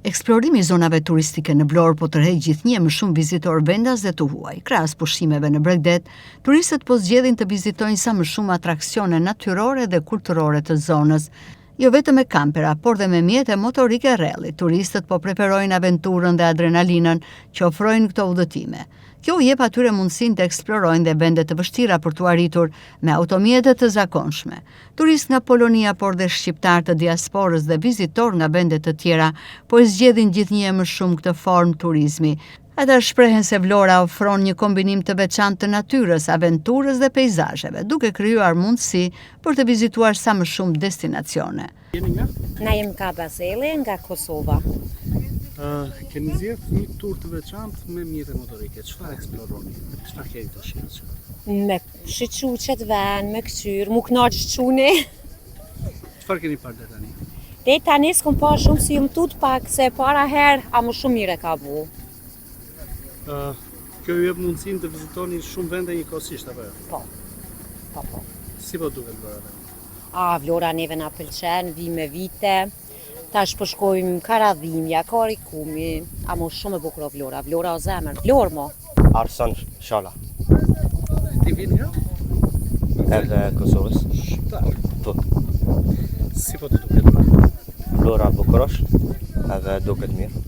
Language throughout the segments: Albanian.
Eksplorimi i zonave turistike në Vlorë po tërheq gjithnjë më shumë vizitor vendas dhe të huaj. Krahas pushimeve në Bregdet, turistët po zgjedhin të vizitojnë sa më shumë atraksione natyrore dhe kulturore të zonës. Jo vetëm me kampera, por dhe me mjete motorike rrelli. Turistët po preferojnë aventurën dhe adrenalinën që ofrojnë këto udhëtime. Kjo u jep atyre mundësinë të eksplorojnë dhe vende të vështira për t'u arritur me automjete të zakonshme. Turistë nga Polonia, por dhe shqiptar të diasporës dhe vizitor nga vende të tjera, po e zgjedhin gjithnjë më shumë këtë formë turizmi. Ata shprehen se Vlora ofron një kombinim të veçantë të natyrës, aventurës dhe peizazheve, duke krijuar mundësi për të vizituar sa më shumë destinacione. Na jemi nga Bazeli, nga Kosova. Keni zgjedhur një tur të veçantë me mjete motorike. Çfarë eksploroni? Çfarë keni të shihni? Me shiçuçet vën, me kçyr, mu knaq çuni. Çfarë keni parë deri tani? Deri tani s'kom pa shumë si jam tut pak se para herë a më shumë mire ka bu. Kjo ju jep mundësinë të vizitoni shumë vende njëkohësisht apo jo? Po. Si po duket Vlora? Vlora neve na pëlqen, vi me vite. Tash po shkojmë Karadhimja, Karikumi, a më shumë e bukur Vlora. Vlora o zemër. Vlorë mo. Arsan Shala. Ti vini nga? Edhe Kosovës. Shqiptar. Po. Si po të duket Vlora? Vlora bukurosh, edhe duket mirë.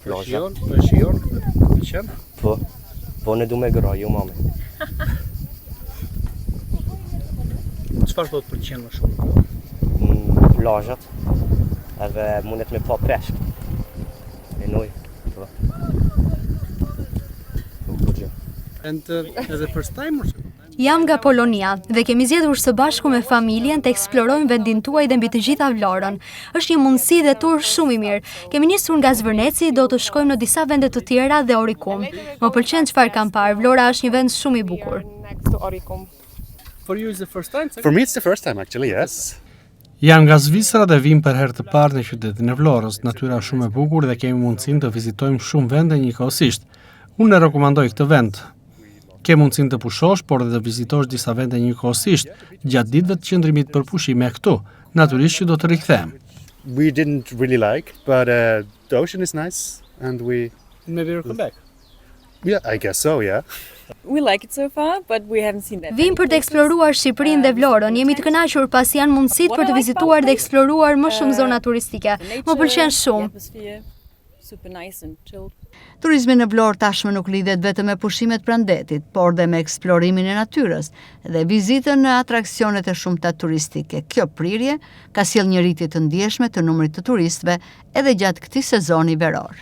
Plazha. Po e shijon këtë? Pëlqen? Po ne du me gra, ju mami. Çfarë do të pëlqen më shumë? Plazhat. Edhe mundet me pa peshk. E noj. Po. And as a first timer? Jam nga Polonia dhe kemi zgjedhur së bashku me familjen të eksplorojmë vendin tuaj dhe mbi të gjitha Vlorën. Është një mundësi dhe tur shumë i mirë. Kemi nisur nga Zvërneci, do të shkojmë në disa vende të tjera dhe Orikum. Më pëlqen çfarë kam parë. Vlora është një vend shumë i bukur. For you is the first time? For me it's the first time actually, yes. Jam nga Zvicra dhe vim për herë të parë në qytetin e Vlorës. Natyra është shumë e bukur dhe kemi mundësinë të vizitojmë shumë vende njëkohësisht. Unë e rekomandoj këtë vend. Ke mundësinë të pushosh, por edhe të vizitosh disa vende njëkohësisht gjatë ditëve të qëndrimit për pushime këtu. Natyrisht që do të rikthehem. We didn't really like, but the ocean is nice and we Maybe we'll come back. Yeah, I guess so, yeah. We like it so far, but we haven't seen that. Vim për të eksploruar Shqipërinë dhe Vlorën. Jemi të kënaqur pasi janë mundësitë për të vizituar dhe eksploruar më shumë zona turistike. Më pëlqen shumë. Super nice and chilled. Turizmi në Vlorë tashmë nuk lidhet vetëm me pushimet pranë detit, por dhe me eksplorimin e natyrës dhe vizitën në atraksionet e shumta turistike. Kjo prirje ka sjellë një rritje të ndjeshme të numrit të turistëve edhe gjatë këtij sezoni veror.